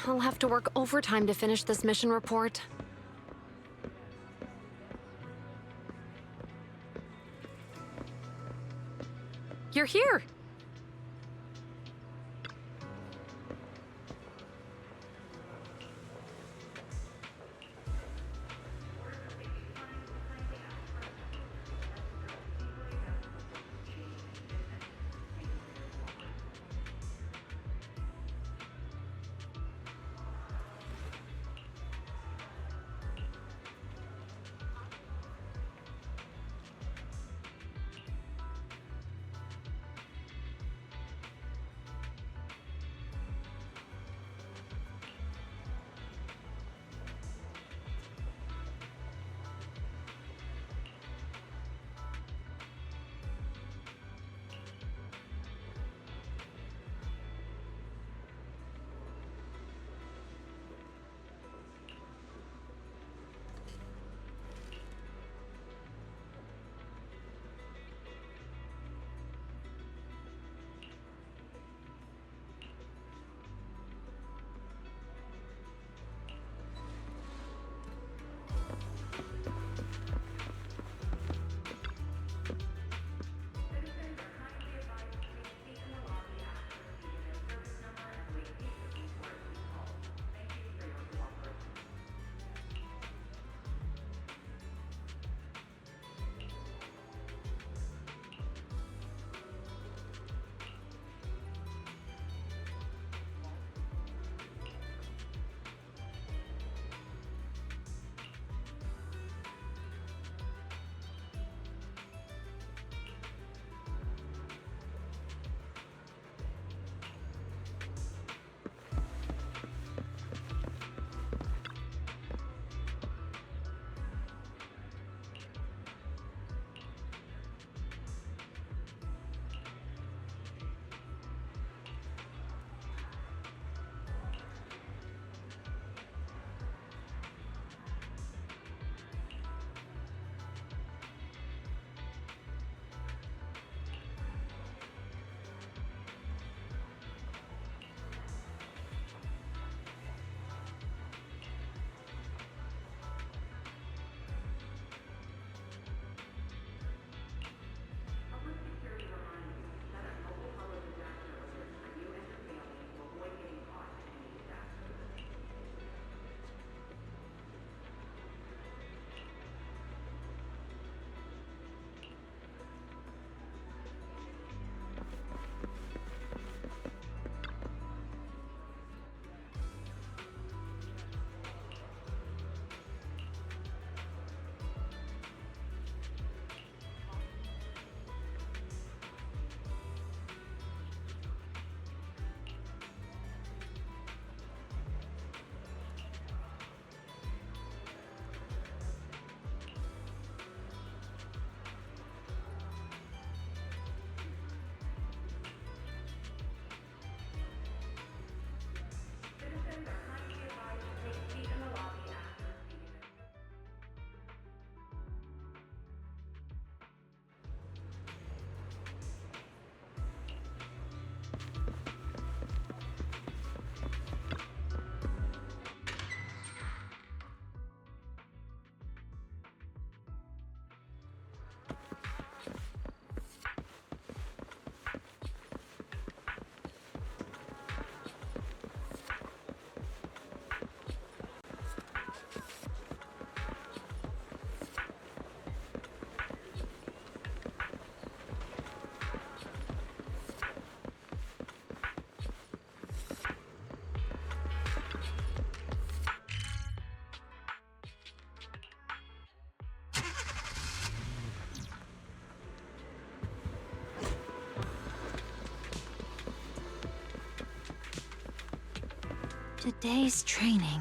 I'll have to work overtime to finish this mission report. You're here! Today's training.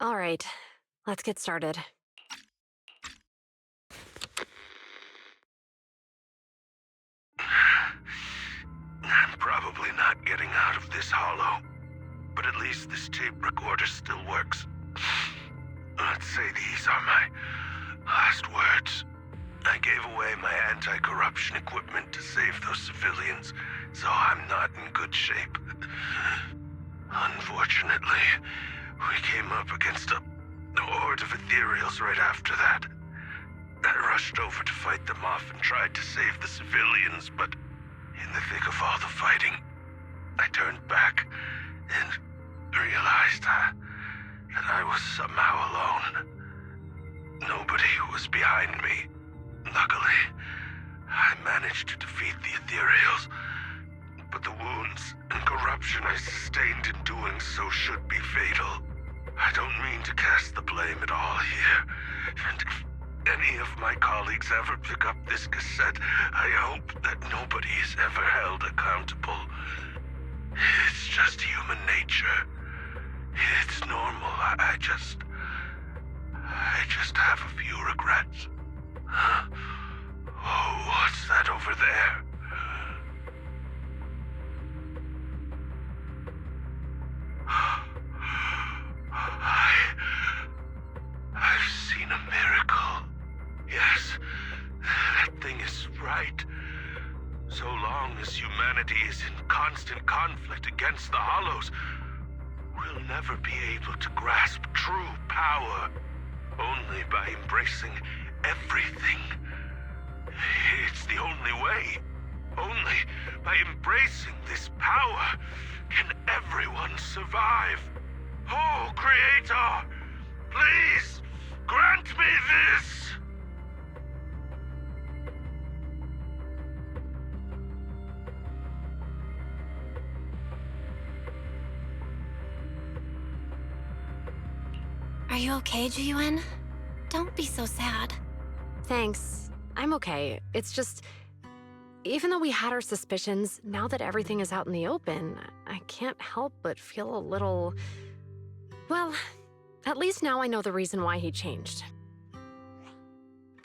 All right, let's get started. I'm probably not getting out of this hollow, but at least this tape recorder still works. Let's say these are my last words. I gave away my anti-corruption equipment to save those civilians, so I'm not in good shape. Unfortunately, we came up against a horde of ethereals right after that. I rushed over to fight them off and tried to save the civilians, but in the thick of all the fighting, I turned back and realized that I was somehow alone. Nobody was behind me. Luckily, I managed to defeat the ethereals, but the wounds and corruption I sustained in doing so should be fatal. I don't mean to cast the blame at all here, and if any of my colleagues ever pick up this cassette, I hope that nobody is ever held accountable. It's just human nature. It's normal. I just have a few regrets. Huh? Oh, what's that over there? I've seen a miracle. Yes, that thing is right. So long as humanity is in constant conflict against the Hollows, we'll never be able to grasp true power. Only by embracing everything. It's the only way. Only by embracing this power can everyone survive. Oh, Creator, please grant me this! Are you okay, Jiyuan? Don't be so sad. Thanks. I'm okay. It's just, even though we had our suspicions, now that everything is out in the open, I can't help but feel a little... Well, at least now I know the reason why he changed.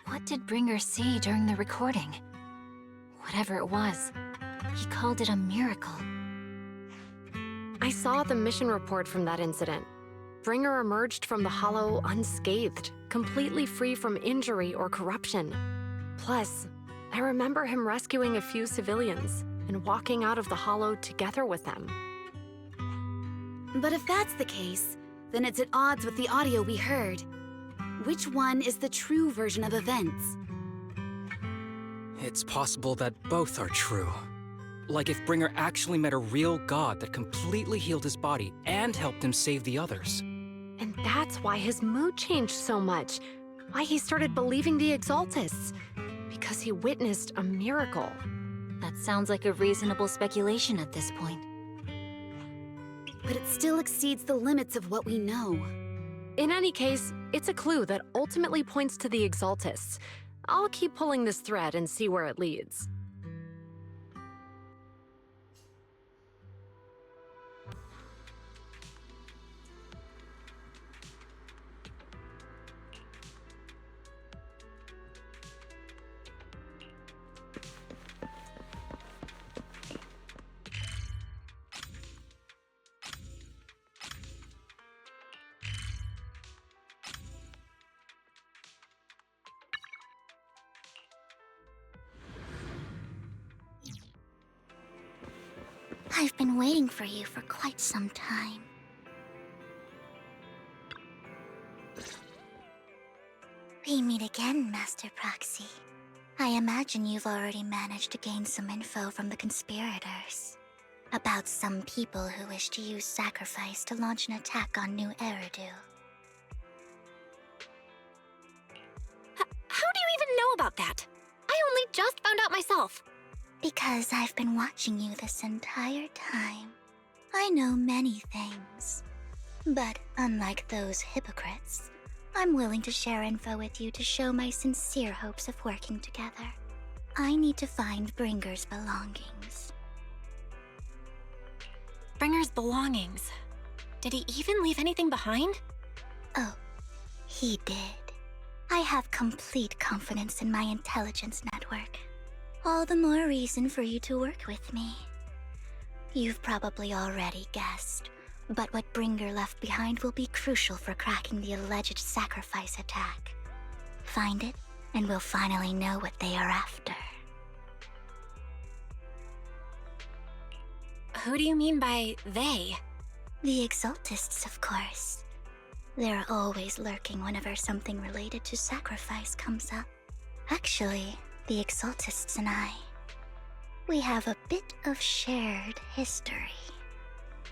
What did Bringer see during the recording? Whatever it was, he called it a miracle. I saw the mission report from that incident. Bringer emerged from the Hollow unscathed, completely free from injury or corruption. Plus, I remember him rescuing a few civilians and walking out of the Hollow together with them. But if that's the case, then it's at odds with the audio we heard. Which one is the true version of events? It's possible that both are true. Like if Bringer actually met a real god that completely healed his body and helped him save the others. And that's why his mood changed so much. Why he started believing the Exaltists. Because he witnessed a miracle. That sounds like a reasonable speculation at this point. But it still exceeds the limits of what we know. In any case, it's a clue that ultimately points to the Exaltists. I'll keep pulling this thread and see where it leads. I've been waiting for you for quite some time. We meet again, Master Proxy. I imagine you've already managed to gain some info from the conspirators. About some people who wish to use sacrifice to launch an attack on New Eridu. How do you even know about that? I only just found out myself. Because I've been watching you this entire time. I know many things. But unlike those hypocrites, I'm willing to share info with you to show my sincere hopes of working together. I need to find Bringer's belongings. Bringer's belongings. Did he even leave anything behind? He did. I have complete confidence in my intelligence network. All the more reason for you to work with me. You've probably already guessed, but what Bringer left behind will be crucial for cracking the alleged sacrifice attack. Find it, and we'll finally know what they are after. Who do you mean by they? The Exaltists, of course. They're always lurking whenever something related to sacrifice comes up. Actually, the Exaltists and I, we have a bit of shared history.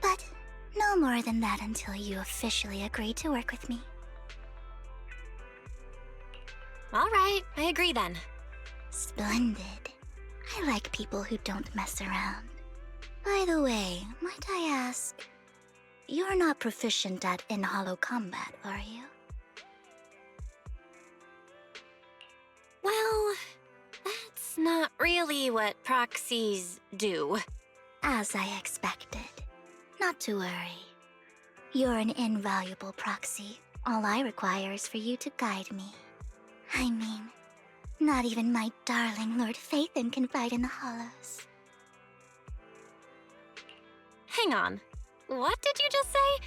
But no more than that until you officially agree to work with me. All right, I agree then. Splendid. I like people who don't mess around. By the way, might I ask, you're not proficient at in-hollow combat, are you? Well, that's not really what proxies do. As I expected. Not to worry. You're an invaluable proxy. All I require is for you to guide me. I mean, not even my darling Lord Phaethon can fight in the hollows. Hang on. What did you just say?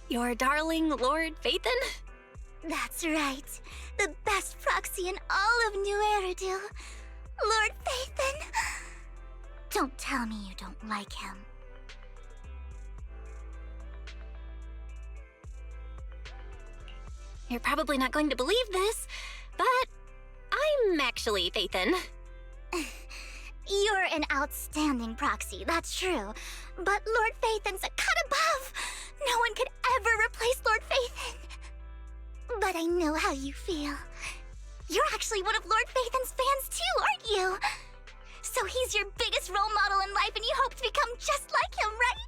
Your darling Lord Phaethon? That's right. The best proxy in all of New Eridu. Lord Phaethon. Don't tell me you don't like him. You're probably not going to believe this, but I'm actually Phaethon. You're an outstanding proxy, that's true. But Lord Phaethon's a cut above. No one could ever replace Lord Phaethon. But I know how you feel. You're actually one of Lord Phaethon's fans too, aren't you? So he's your biggest role model in life and you hope to become just like him, right?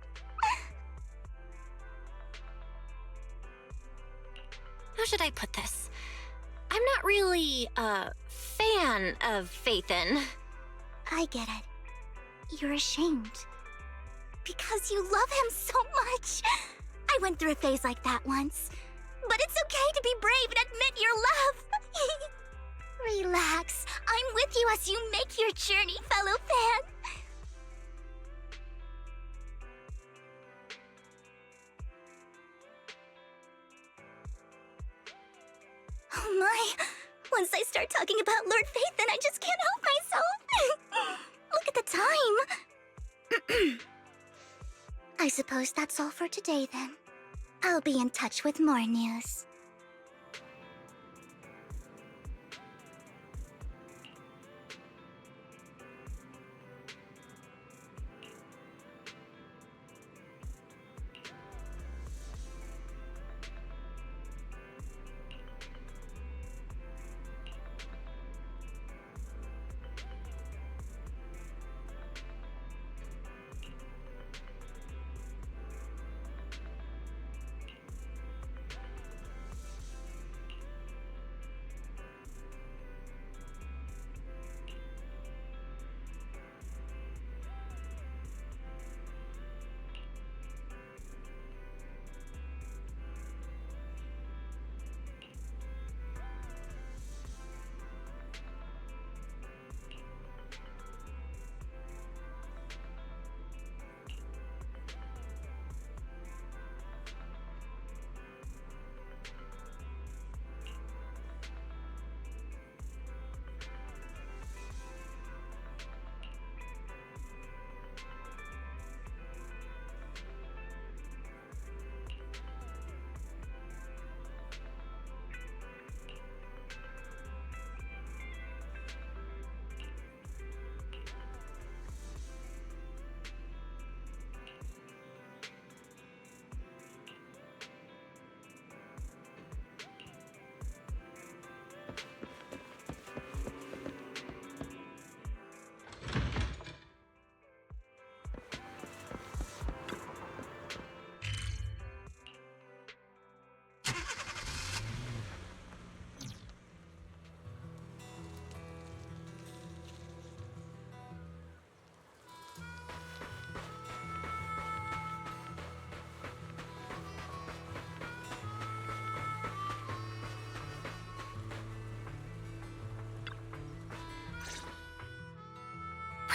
How should I put this? I'm not really a fan of Phaethon. I get it. You're ashamed. Because you love him so much. I went through a phase like that once. But it's okay to be brave and admit your love. Relax. I'm with you as you make your journey, fellow fan. Oh my. Once I start talking about Lord Phaethon, I just can't help myself. Look at the time. I suppose that's all for today then. I'll be in touch with more news.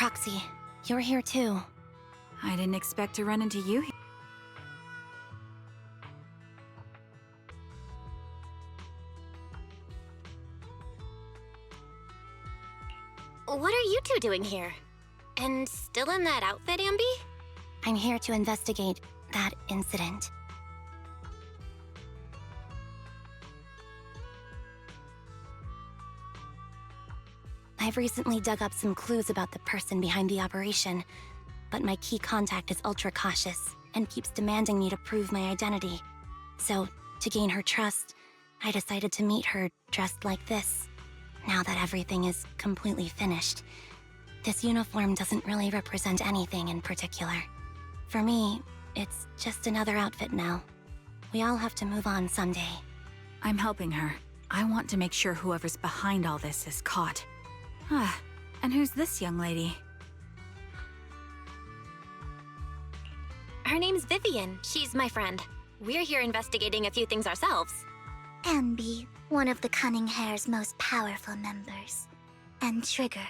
Proxy, you're here too. I didn't expect to run into you here. What are you two doing here? And still in that outfit, Ambi? I'm here to investigate that incident. I've recently dug up some clues about the person behind the operation, but my key contact is ultra cautious and keeps demanding me to prove my identity. So, to gain her trust, I decided to meet her dressed like this. Now that everything is completely finished, this uniform doesn't really represent anything in particular. For me, it's just another outfit now. We all have to move on someday. I'm helping her. I want to make sure whoever's behind all this is caught. And who's this young lady? Her name's Vivian. She's my friend. We're here investigating a few things ourselves. Ambi, one of the Cunning Hair's most powerful members. And Trigger,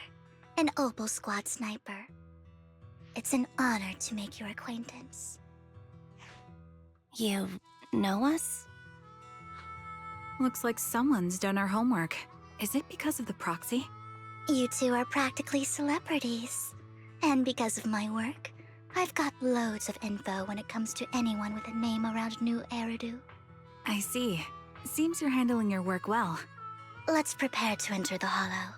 an Opal Squad sniper. It's an honor to make your acquaintance. You know us? Looks like someone's done our homework. Is it because of the proxy? You two are practically celebrities. And because of my work, I've got loads of info when it comes to anyone with a name around New Eridu. I see. Seems you're handling your work well. Let's prepare to enter the Hollow.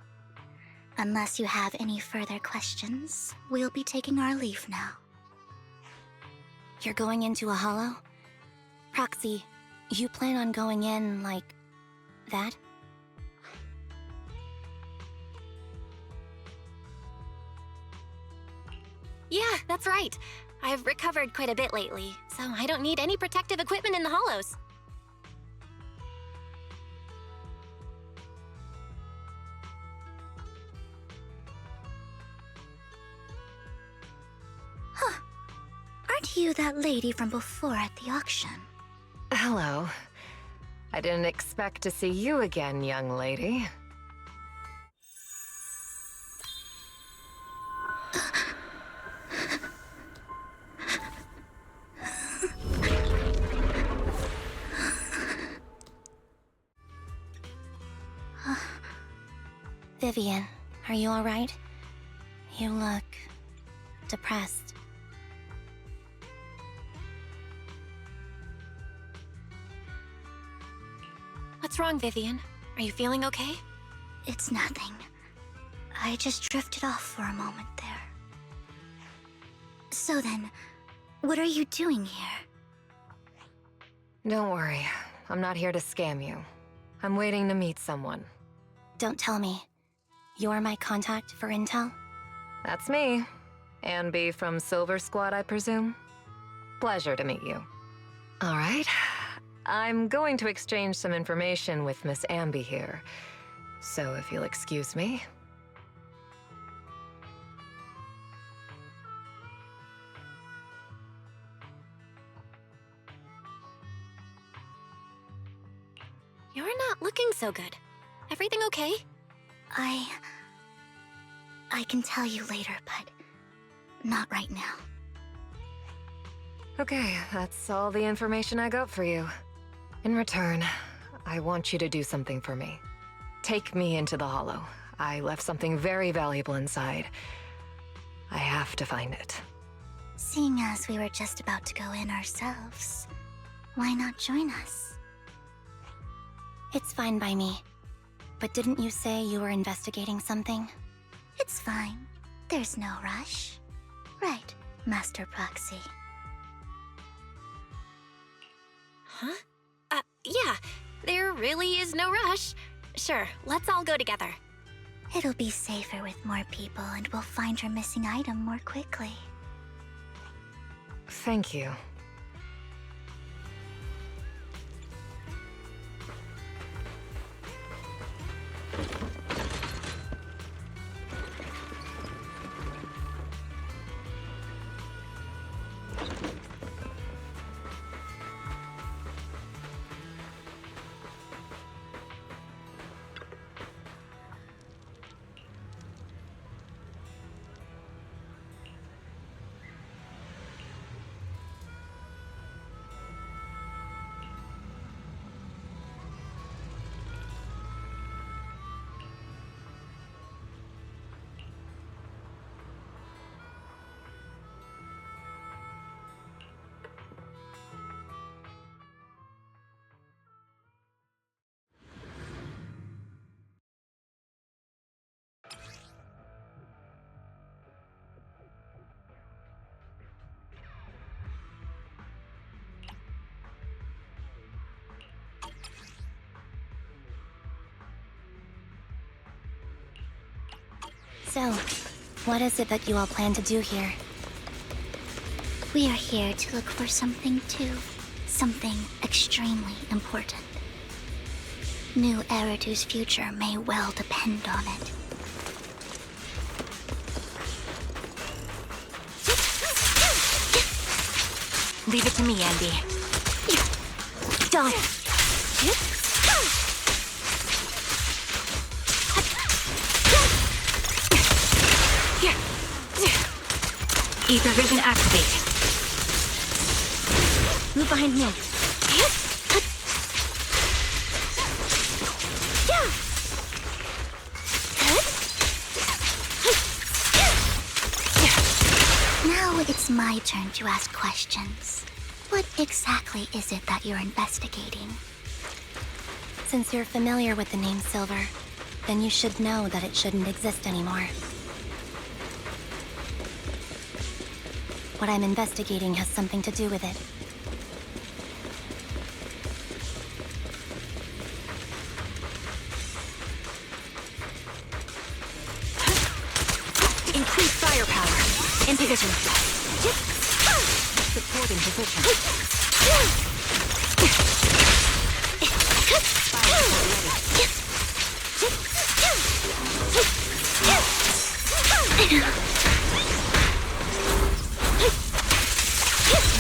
Unless you have any further questions, we'll be taking our leave now. You're going into a Hollow? Proxy, you plan on going in like that? Yeah, that's right. I've recovered quite a bit lately, so I don't need any protective equipment in the hollows. Huh. Aren't you that lady from before at the auction? Hello. I didn't expect to see you again, young lady. Vivian, are you alright? You look depressed. What's wrong, Vivian? Are you feeling okay? It's nothing. I just drifted off for a moment there. So then, what are you doing here? Don't worry. I'm not here to scam you. I'm waiting to meet someone. Don't tell me. You're my contact for intel? That's me. Ambi from Silver Squad, I presume? Pleasure to meet you. All right. I'm going to exchange some information with Miss Ambi here. So if you'll excuse me. You're not looking so good. Everything okay? I can tell you later, but not right now. Okay, that's all the information I got for you. In return, I want you to do something for me. Take me into the Hollow. I left something very valuable inside. I have to find it. Seeing as we were just about to go in ourselves, why not join us? It's fine by me. But didn't you say you were investigating something? It's fine. There's no rush. Right, Master Proxy. Huh? Yeah. There really is no rush. Sure, let's all go together. It'll be safer with more people and we'll find your missing item more quickly. Thank you. So, what is it that you all plan to do here? We are here to look for something too. Something extremely important. New Eridu's future may well depend on it. Leave it to me, Andy. Done. Ether vision activate. Move behind me. Now it's my turn to ask questions. What exactly is it that you're investigating? Since you're familiar with the name Silver, then you should know that it shouldn't exist anymore. What I'm investigating has something to do with it. Increase firepower. In position. Supporting position.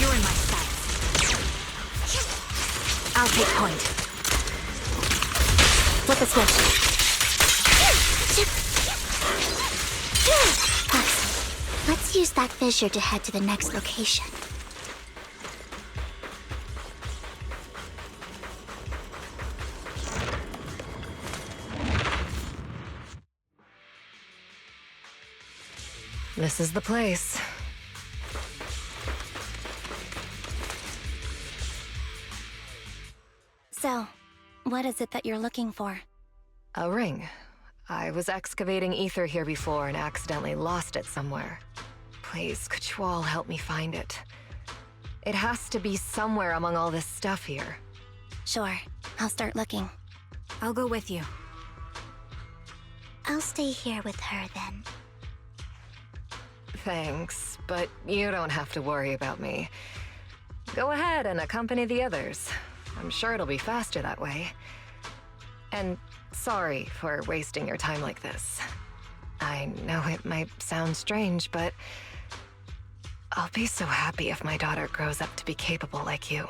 You're in my sights. I'll take point. Flip the switch. Let's use that fissure to head to the next location. This is the place. So, what is it that you're looking for? A ring. I was excavating ether here before and accidentally lost it somewhere. Please, could you all help me find it? It has to be somewhere among all this stuff here. Sure, I'll start looking. I'll go with you. I'll stay here with her then. Thanks, but you don't have to worry about me. Go ahead and accompany the others. I'm sure it'll be faster that way. And sorry for wasting your time like this. I know it might sound strange, but I'll be so happy if my daughter grows up to be capable like you.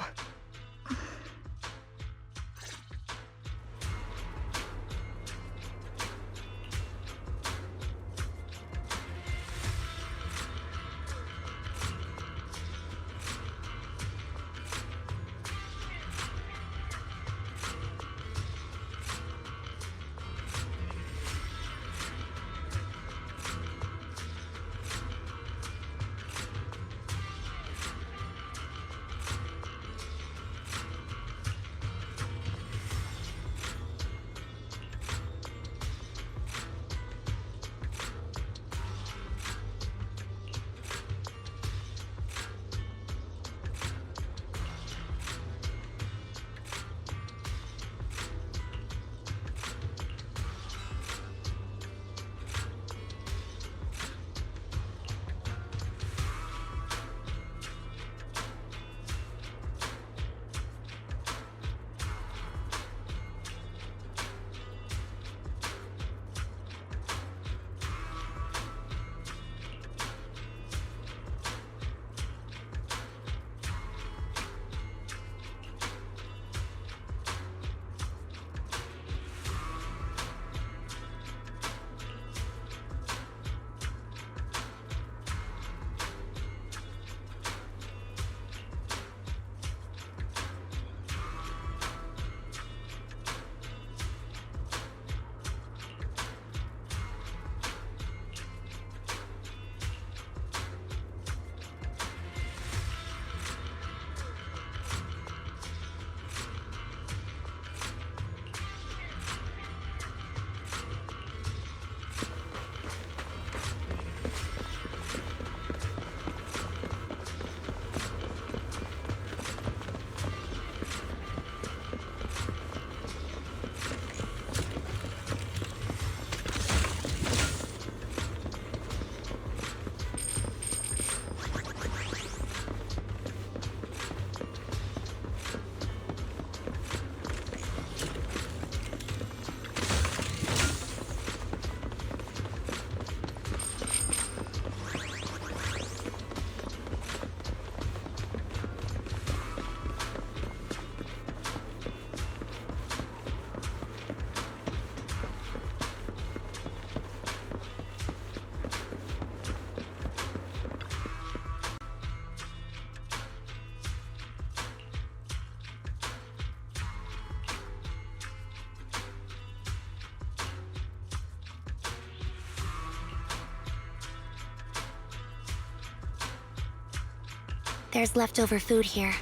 There's leftover food here.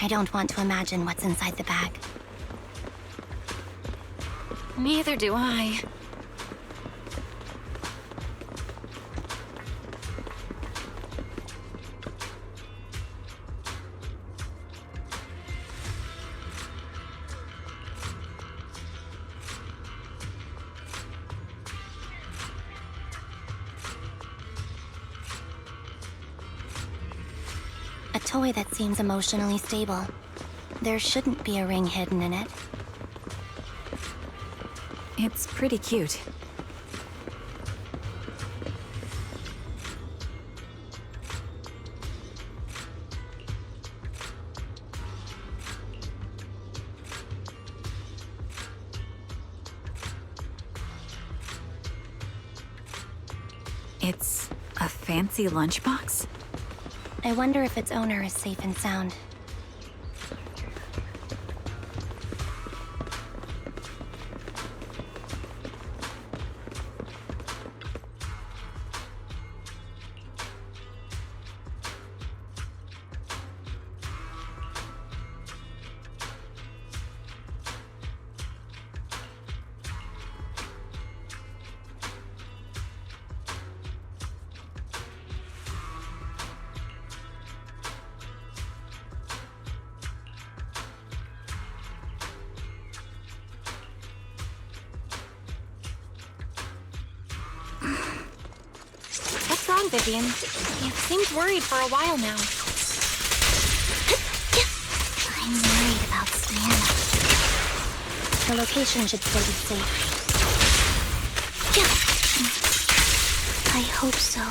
I don't want to imagine what's inside the bag. Neither do I. A toy that seems emotionally stable. There shouldn't be a ring hidden in it. It's pretty cute. It's a fancy lunchbox? I wonder if its owner is safe and sound. What's wrong, Vivian? You seemed worried for a while now. I'm worried about Sienna. The location should still be safe. I hope so.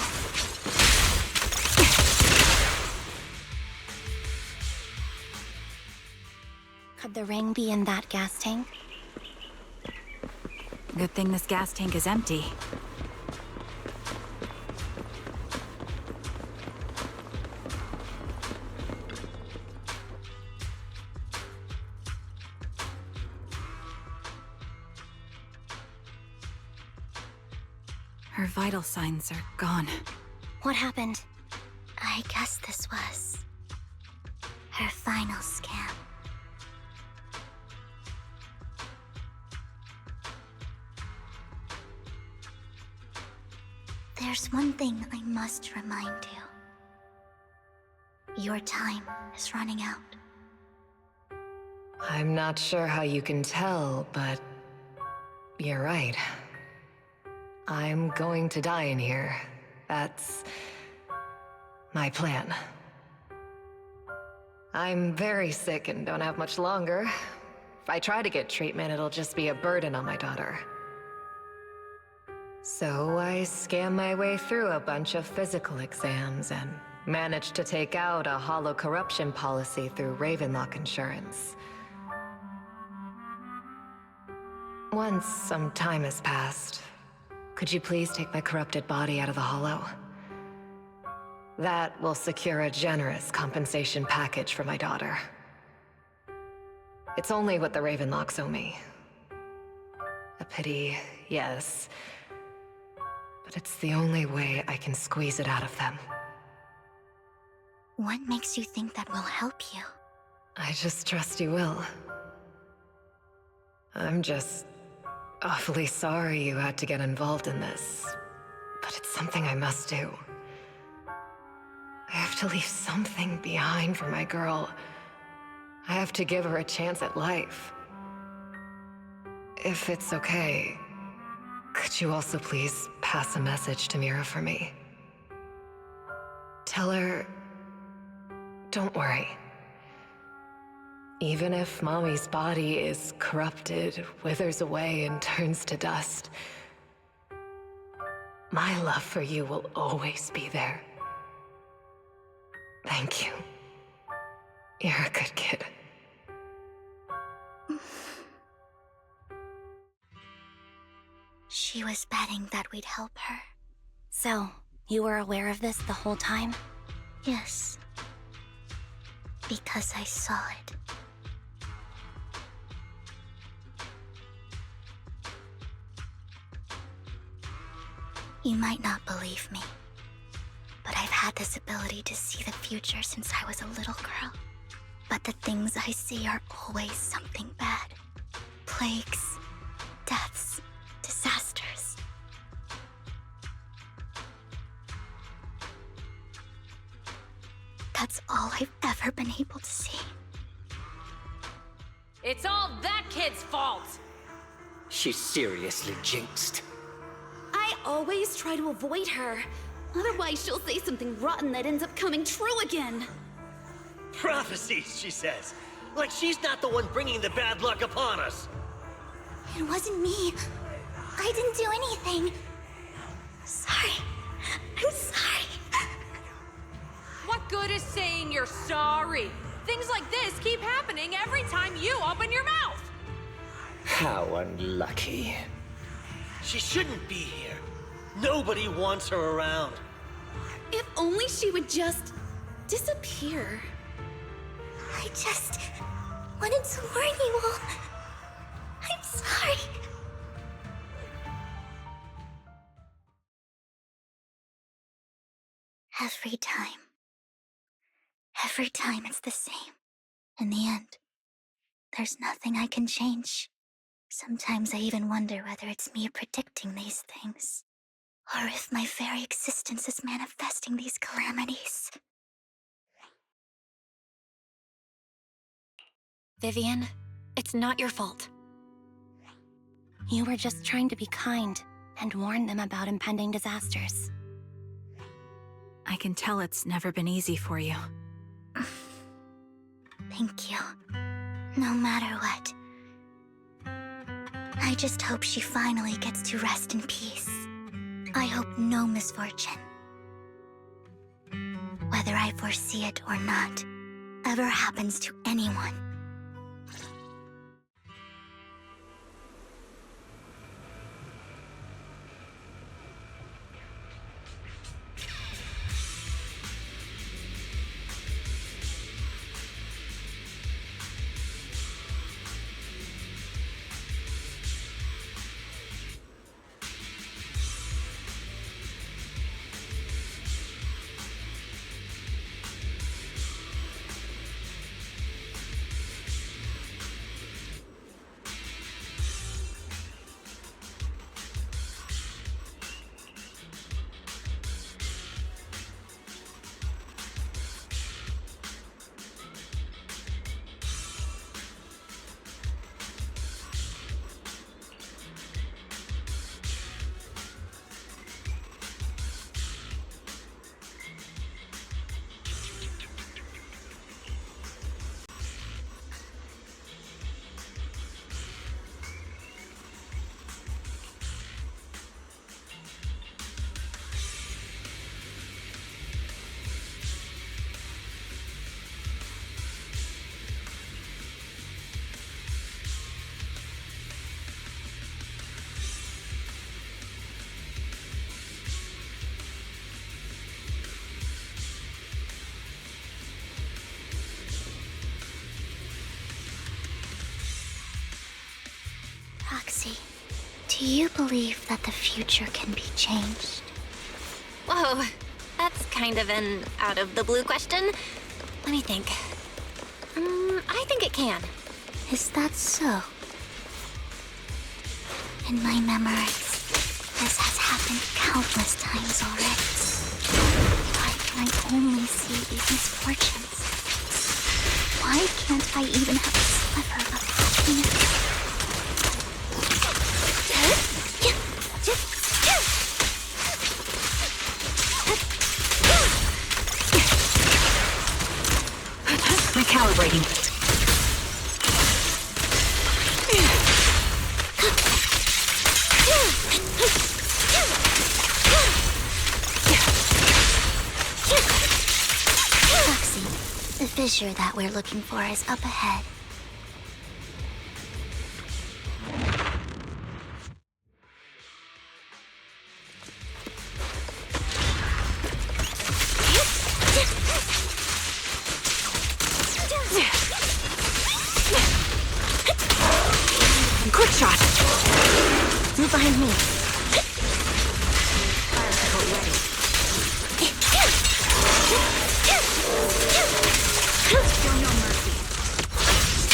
Could the ring be in that gas tank? Good thing this gas tank is empty. Her vital signs are gone. What happened? I guess this was her final scam. There's one thing I must remind you. Your time is running out. I'm not sure how you can tell, but you're right. I'm going to die in here. That's my plan. I'm very sick and don't have much longer. If I try to get treatment, it'll just be a burden on my daughter. So I scam my way through a bunch of physical exams and managed to take out a hollow corruption policy through Ravenlock Insurance. Once some time has passed, could you please take my corrupted body out of the hollow? That will secure a generous compensation package for my daughter. It's only what the Ravenlocks owe me. A pity, yes. But it's the only way I can squeeze it out of them. What makes you think that will help you? I just trust you will. I'm just awfully sorry you had to get involved in this, but it's something I must do. I have to leave something behind for my girl. I have to give her a chance at life. If it's okay, could you also please pass a message to Mira for me? Tell her, don't worry. Even if Mommy's body is corrupted, withers away, and turns to dust, my love for you will always be there. Thank you. You're a good kid. She was betting that we'd help her. So, you were aware of this the whole time? Yes. Because I saw it. You might not believe me, But I've had this ability to see the future since I was a little girl. But the things I see are always something bad. Plagues, deaths, disasters. That's all I've ever been able to see. It's all that kid's fault! She's seriously jinxed. I always try to avoid her. Otherwise, she'll say something rotten that ends up coming true again. Prophecies, she says. Like she's not the one bringing the bad luck upon us. It wasn't me. I didn't do anything. Sorry. I'm sorry. What good is saying you're sorry? Things like this keep happening every time you open your mouth! How unlucky. She shouldn't be here. Nobody wants her around. If only she would just disappear. I just wanted to warn you all. I'm sorry. Every time it's the same. In the end, there's nothing I can change. Sometimes I even wonder whether it's me predicting these things, or if my very existence is manifesting these calamities. Vivian, it's not your fault. You were just trying to be kind and warn them about impending disasters. I can tell it's never been easy for you. Thank you. No matter what. I just hope she finally gets to rest in peace. I hope no misfortune, whether I foresee it or not, ever happens to anyone. Roxy, do you believe that the future can be changed? Whoa, that's kind of an out-of-the-blue question. Let me think. I think it can. Is that so? In my memories, this has happened countless times already. Why can I only see these misfortunes? Why can't I even have a sliver of happiness? Recalibrating. Roxy, the fissure that we're looking for is up ahead. Quick shot! Move behind me. Fire ready.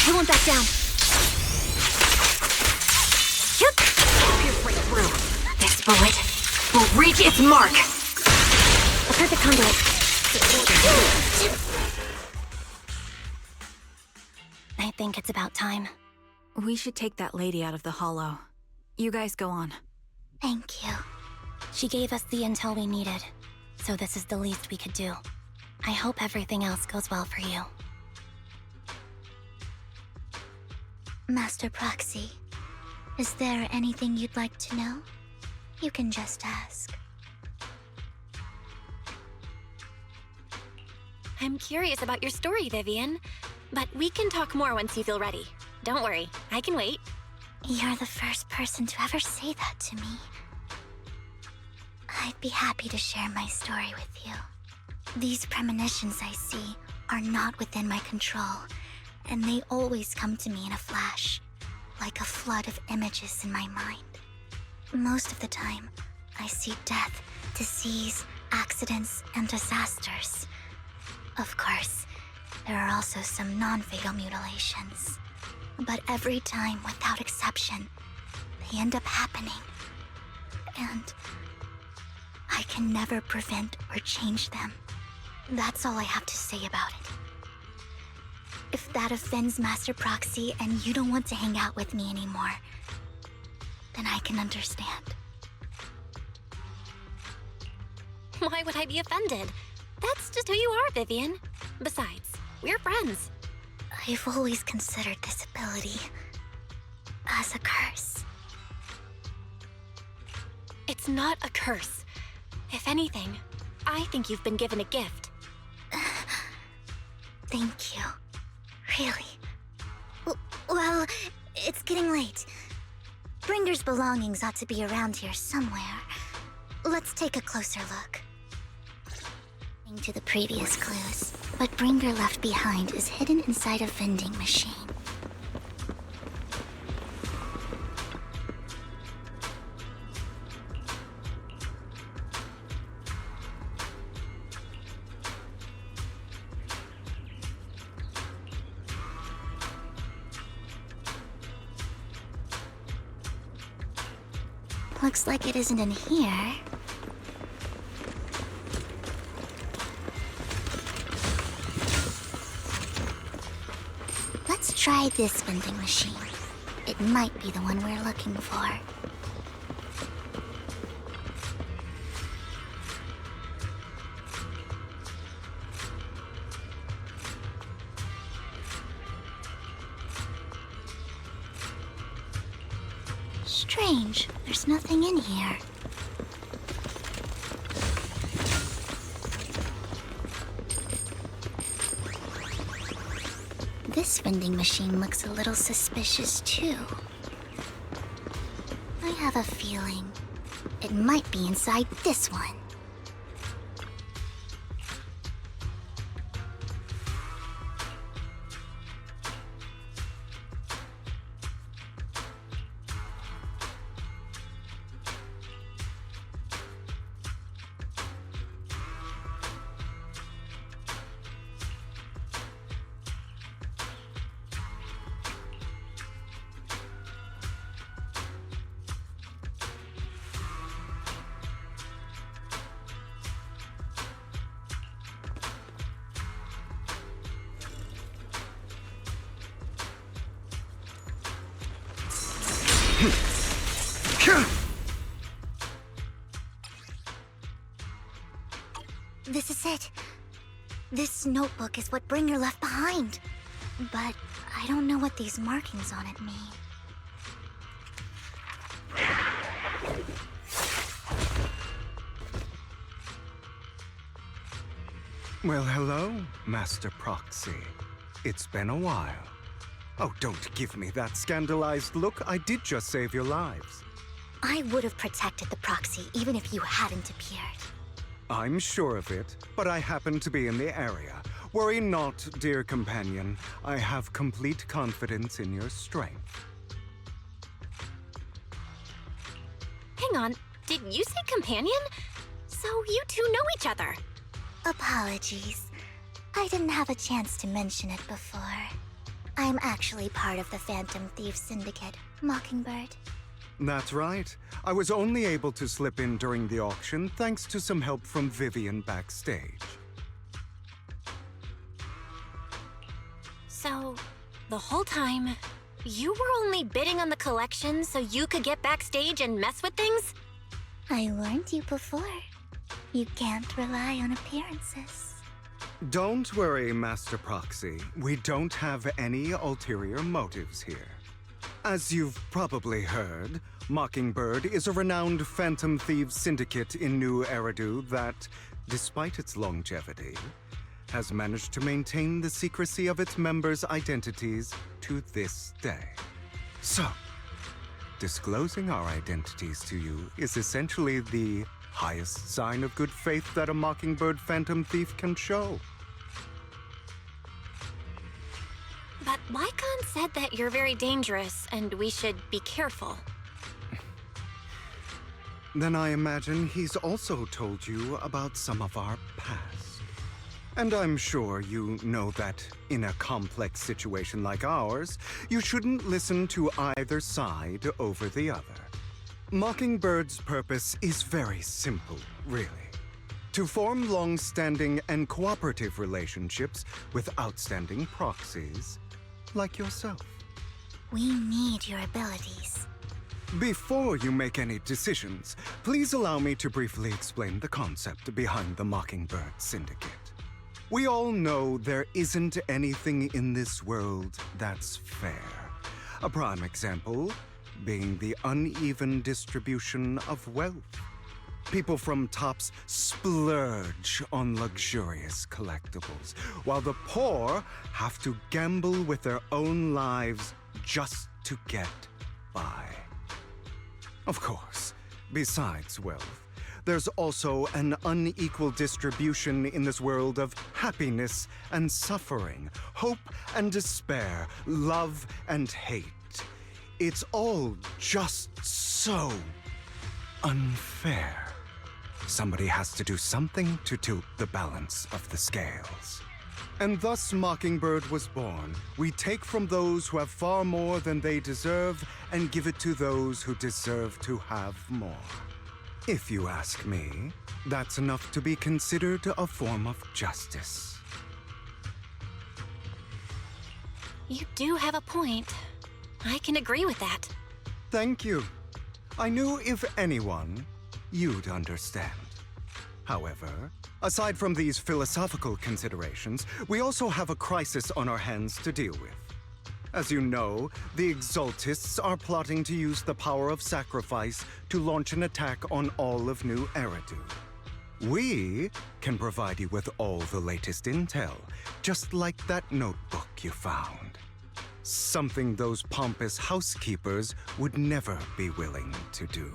I won't back down. Pierce right through. This bullet will reach its mark. A perfect conduit. I think it's about time. We should take that lady out of the hollow. You guys go on. Thank you. She gave us the intel we needed, so this is the least we could do. I hope everything else goes well for you. Master Proxy, is there anything you'd like to know? You can just ask. I'm curious about your story, Vivian. But we can talk more once you feel ready. Don't worry, I can wait. You're the first person to ever say that to me. I'd be happy to share my story with you. These premonitions I see are not within my control, and they always come to me in a flash, like a flood of images in my mind. Most of the time, I see death, disease, accidents, and disasters. Of course, there are also some non-fatal mutilations. But every time, without exception, they end up happening. And I can never prevent or change them. That's all I have to say about it. If that offends Master Proxy and you don't want to hang out with me anymore, then I can understand. Why would I be offended? That's just who you are, Vivian. Besides, we're friends. I've always considered this ability as a curse. It's not a curse. If anything, I think you've been given a gift. Thank you. Really. Well, it's getting late. Bringer's belongings ought to be around here somewhere. Let's take a closer look. To the previous clues, what Bringer left behind is hidden inside a vending machine. Looks like it isn't in here. Let's try this vending machine. It might be the one we're looking for. Strange, there's nothing in here. This vending machine looks a little suspicious, too. I have a feeling it might be inside this one. This is it. This notebook is what Bringer left behind. But I don't know what these markings on it mean. Well, hello, Master Proxy. It's been a while. Oh, don't give me that scandalized look. I did just save your lives. I would have protected the Proxy even if you hadn't appeared. I'm sure of it, but I happen to be in the area. Worry not, dear companion. I have complete confidence in your strength. Hang on, did you say companion? So you two know each other? Apologies. I didn't have a chance to mention it before. I'm actually part of the Phantom Thief Syndicate, Mockingbird. That's right. I was only able to slip in during the auction thanks to some help from Vivian backstage. So, the whole time, you were only bidding on the collection so you could get backstage and mess with things? I warned you before. You can't rely on appearances. Don't worry, Master Proxy. We don't have any ulterior motives here. As you've probably heard, Mockingbird is a renowned Phantom Thieves syndicate in New Eridu that, despite its longevity, has managed to maintain the secrecy of its members' identities to this day. So, disclosing our identities to you is essentially the highest sign of good faith that a Mockingbird Phantom Thief can show. But Lycon said that you're very dangerous and we should be careful. Then I imagine he's also told you about some of our past. And I'm sure you know that in a complex situation like ours, you shouldn't listen to either side over the other. Mockingbird's purpose is very simple, really. To form long-standing and cooperative relationships with outstanding proxies like yourself. We need your abilities. Before you make any decisions, please allow me to briefly explain the concept behind the Mockingbird Syndicate. We all know there isn't anything in this world that's fair. A prime example being the uneven distribution of wealth. People from tops splurge on luxurious collectibles, while the poor have to gamble with their own lives just to get by. Of course, besides wealth, there's also an unequal distribution in this world of happiness and suffering, hope and despair, love and hate. It's all just so unfair. Somebody has to do something to tilt the balance of the scales. And thus Mockingbird was born. We take from those who have far more than they deserve and give it to those who deserve to have more. If you ask me, that's enough to be considered a form of justice. You do have a point. I can agree with that. Thank you. I knew if anyone, you'd understand. However, aside from these philosophical considerations, we also have a crisis on our hands to deal with. As you know, the Exaltists are plotting to use the power of sacrifice to launch an attack on all of New Eridu. We can provide you with all the latest intel, just like that notebook you found. Something those pompous housekeepers would never be willing to do.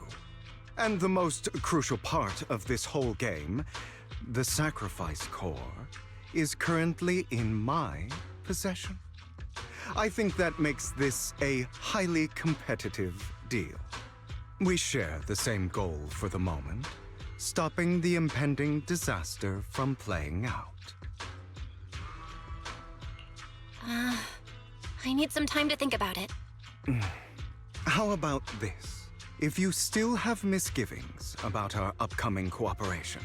And the most crucial part of this whole game, the sacrifice core, is currently in my possession. I think that makes this a highly competitive deal. We share the same goal for the moment, stopping the impending disaster from playing out. I need some time to think about it. How about this? If you still have misgivings about our upcoming cooperation,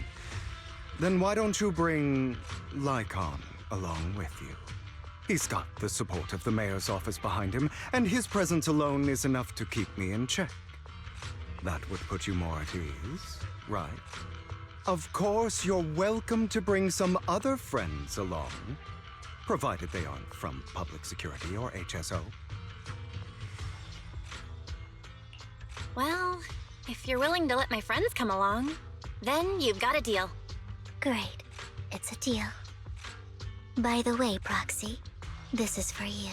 then why don't you bring Lycon along with you? He's got the support of the mayor's office behind him, and his presence alone is enough to keep me in check. That would put you more at ease, right? Of course, you're welcome to bring some other friends along, provided they aren't from public security or HSO. Well, if you're willing to let my friends come along, then you've got a deal. Great. It's a deal. By the way, Proxy, this is for you.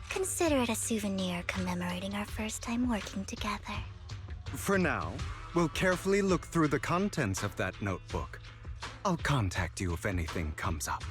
Consider it a souvenir commemorating our first time working together. For now, we'll carefully look through the contents of that notebook. I'll contact you if anything comes up.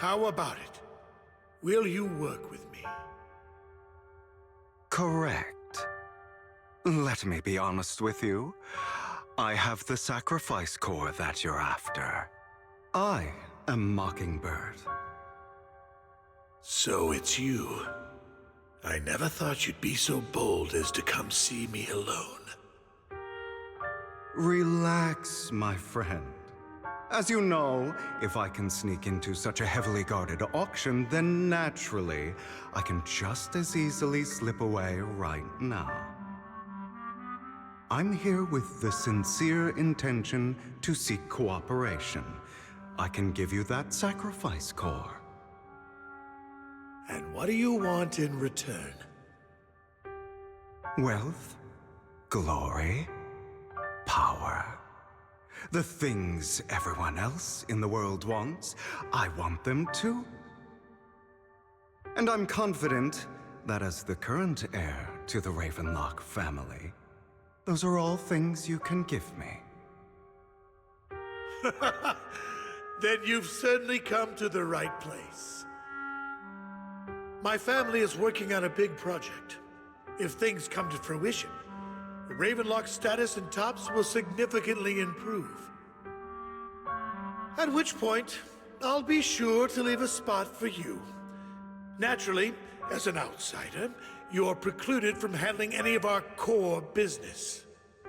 How about it? Will you work with me? Correct. Let me be honest with you. I have the sacrifice core that you're after. I am Mockingbird. So it's you. I never thought you'd be so bold as to come see me alone. Relax, my friend. As you know, if I can sneak into such a heavily guarded auction, then naturally, I can just as easily slip away right now. I'm here with the sincere intention to seek cooperation. I can give you that sacrifice core. And what do you want in return? Wealth, glory, power. The things everyone else in the world wants, I want them too. And I'm confident that as the current heir to the Ravenlock family, those are all things you can give me. Then you've certainly come to the right place. My family is working on a big project. If things come to fruition, Ravenlock's status in Tops will significantly improve. At which point, I'll be sure to leave a spot for you. Naturally, as an outsider, you're precluded from handling any of our core business.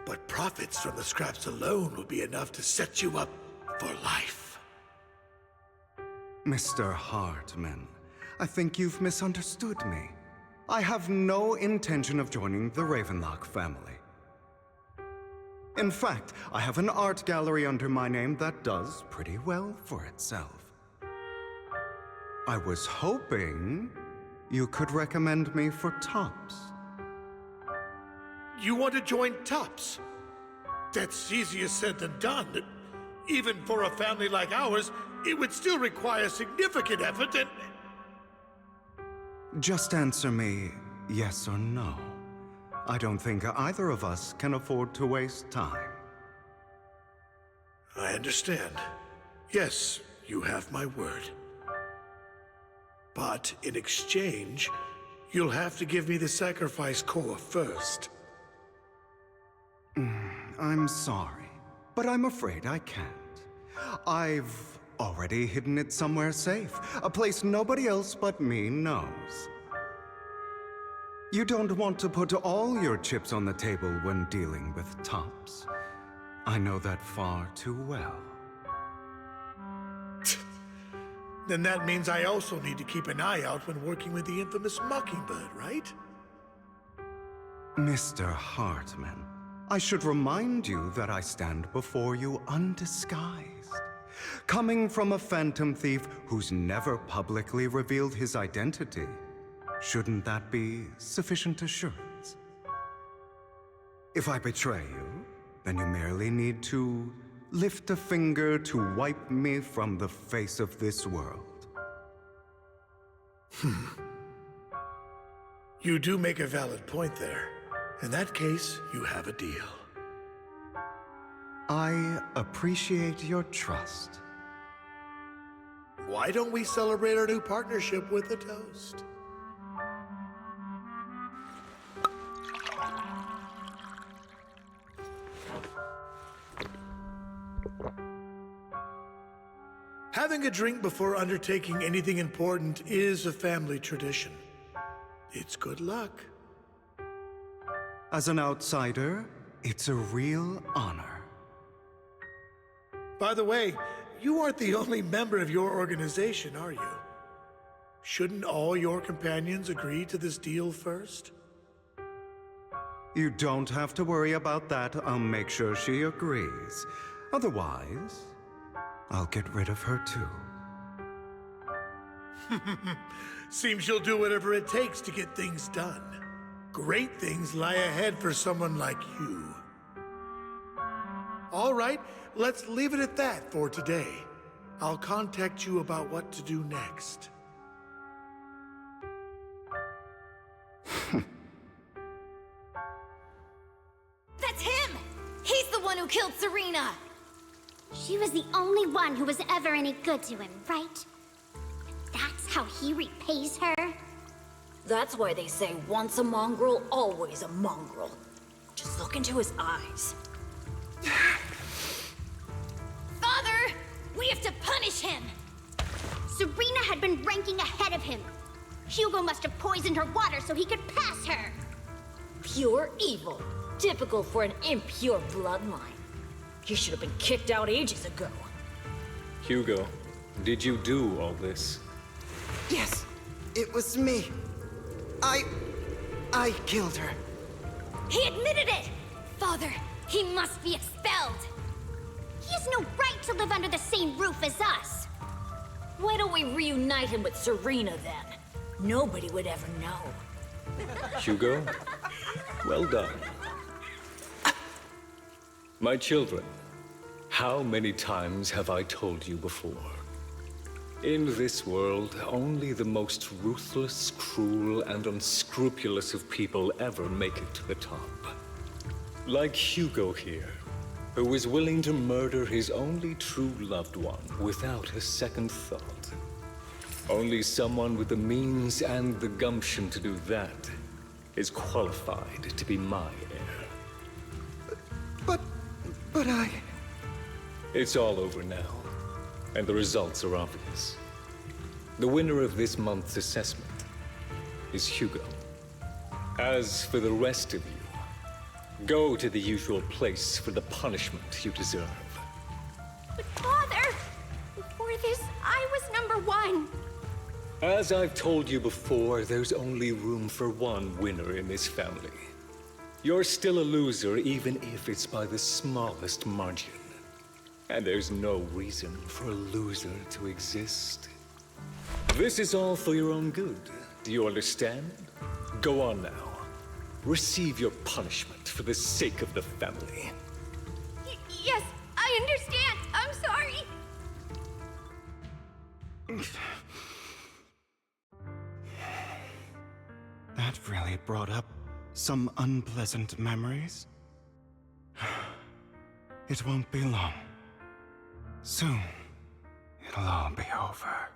But profits from the scraps alone will be enough to set you up for life. Mr. Hartman, I think you've misunderstood me. I have no intention of joining the Ravenlock family. In fact, I have an art gallery under my name that does pretty well for itself. I was hoping you could recommend me for Tops. You want to join Tops? That's easier said than done. Even for a family like ours, it would still require significant effort and... Just answer me yes or no. I don't think either of us can afford to waste time. I understand. Yes, you have my word. But in exchange, you'll have to give me the sacrifice core first. I'm sorry, but I'm afraid I can't. I've already hidden it somewhere safe, a place nobody else but me knows. You don't want to put all your chips on the table when dealing with tops. I know that far too well. Then that means I also need to keep an eye out when working with the infamous Mockingbird, right? Mr. Hartman, I should remind you that I stand before you undisguised. Coming from a phantom thief who's never publicly revealed his identity, shouldn't that be sufficient assurance? If I betray you, then you merely need to lift a finger to wipe me from the face of this world. You do make a valid point there. In that case, you have a deal. I appreciate your trust. Why don't we celebrate our new partnership with a toast? Having a drink before undertaking anything important is a family tradition. It's good luck. As an outsider, it's a real honor. By the way, you aren't the only member of your organization, are you? Shouldn't all your companions agree to this deal first? You don't have to worry about that. I'll make sure she agrees. Otherwise, I'll get rid of her too. Seems you'll do whatever it takes to get things done. Great things lie ahead for someone like you. All right, let's leave it at that for today. I'll contact you about what to do next. That's him! He's the one who killed Serena! She was the only one who was ever any good to him, right? That's how he repays her? That's why they say once a mongrel, always a mongrel. Just look into his eyes. Father! We have to punish him! Serena had been ranking ahead of him. Hugo must have poisoned her water so he could pass her. Pure evil. Typical for an impure bloodline. He should have been kicked out ages ago. Hugo, did you do all this? Yes, it was me. I killed her. He admitted it! Father, he must be expelled. He has no right to live under the same roof as us. Why don't we reunite him with Serena then? Nobody would ever know. Hugo, well done. My children, how many times have I told you before? In this world, only the most ruthless, cruel, and unscrupulous of people ever make it to the top. Like Hugo here, who was willing to murder his only true loved one without a second thought. Only someone with the means and the gumption to do that is qualified to be my heir. But I... It's all over now, and the results are obvious. The winner of this month's assessment is Hugo. As for the rest of you, go to the usual place for the punishment you deserve. But Father, before this, I was number one. As I've told you before, there's only room for one winner in this family. You're still a loser, even if it's by the smallest margin. And there's no reason for a loser to exist. This is all for your own good. Do you understand? Go on now. Receive your punishment for the sake of the family. Yes, I understand. I'm sorry. That really brought up some unpleasant memories. It won't be long. Soon, it'll all be over.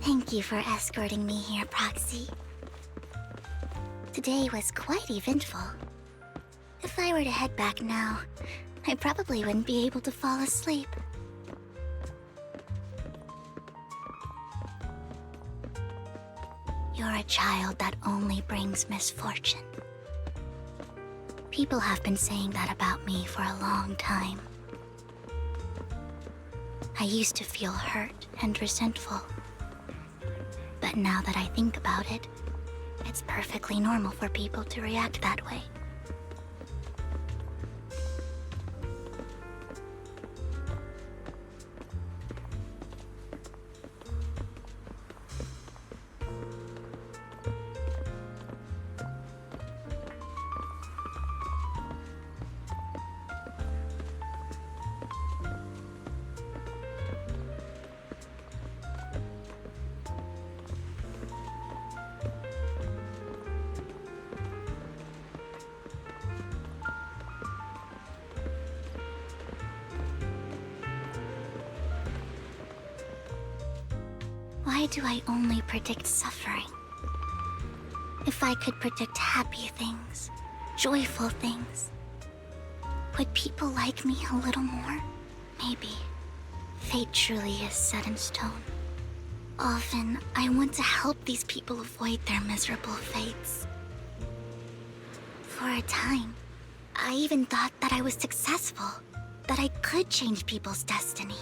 Thank you for escorting me here, Proxy. Today was quite eventful. If I were to head back now, I probably wouldn't be able to fall asleep. You're a child that only brings misfortune. People have been saying that about me for a long time. I used to feel hurt and resentful. But now that I think about it, it's perfectly normal for people to react that way. Why do I only predict suffering? If I could predict happy things, joyful things, would people like me a little more? Maybe. Fate truly is set in stone. Often, I want to help these people avoid their miserable fates. For a time, I even thought that I was successful, that I could change people's destiny.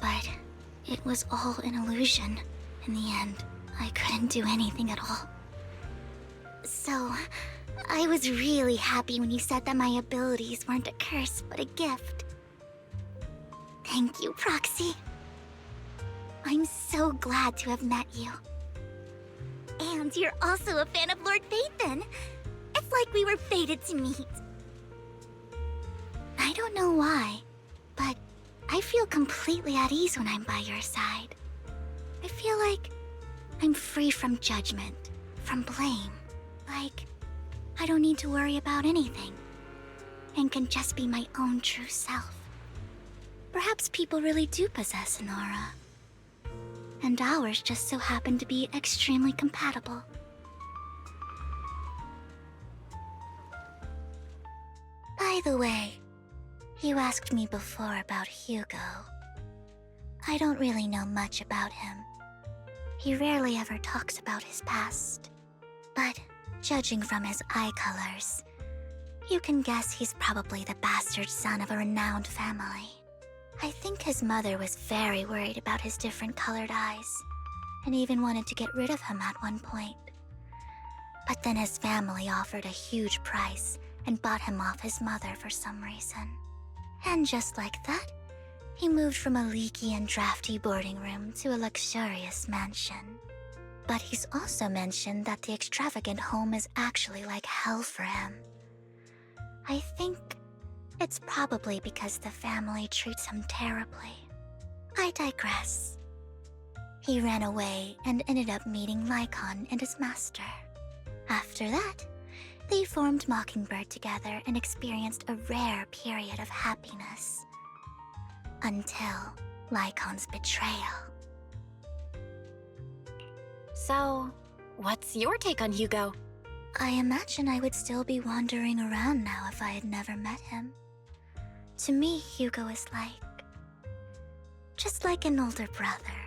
But it was all an illusion. In the end, I couldn't do anything at all. So, I was really happy when you said that my abilities weren't a curse, but a gift. Thank you, Proxy. I'm so glad to have met you. And you're also a fan of Lord Phaethon. It's like we were fated to meet. I don't know why, but I feel completely at ease when I'm by your side. I feel like I'm free from judgment, from blame. Like, I don't need to worry about anything, and can just be my own true self. Perhaps people really do possess an aura, and ours just so happen to be extremely compatible. By the way, you asked me before about Hugo. I don't really know much about him. He rarely ever talks about his past. But judging from his eye colors, you can guess he's probably the bastard son of a renowned family. I think his mother was very worried about his different colored eyes, and even wanted to get rid of him at one point. But then his family offered a huge price and bought him off his mother for some reason. And just like that, he moved from a leaky and drafty boarding room to a luxurious mansion. But he's also mentioned that the extravagant home is actually like hell for him. I think it's probably because the family treats him terribly. I digress. He ran away and ended up meeting Lycon and his master. After that, they formed Mockingbird together and experienced a rare period of happiness. Until Lycon's betrayal. So, what's your take on Hugo? I imagine I would still be wandering around now if I had never met him. To me, Hugo is just like an older brother.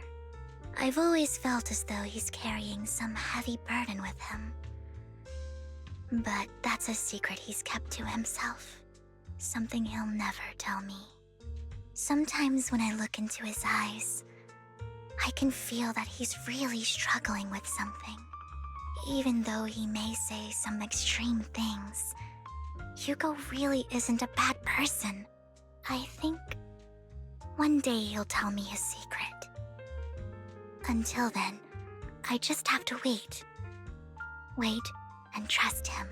I've always felt as though he's carrying some heavy burden with him. But that's a secret he's kept to himself. Something he'll never tell me. Sometimes when I look into his eyes, I can feel that he's really struggling with something. Even though he may say some extreme things, Hugo really isn't a bad person. I think one day he'll tell me his secret. Until then, I just have to wait. Wait and trust him.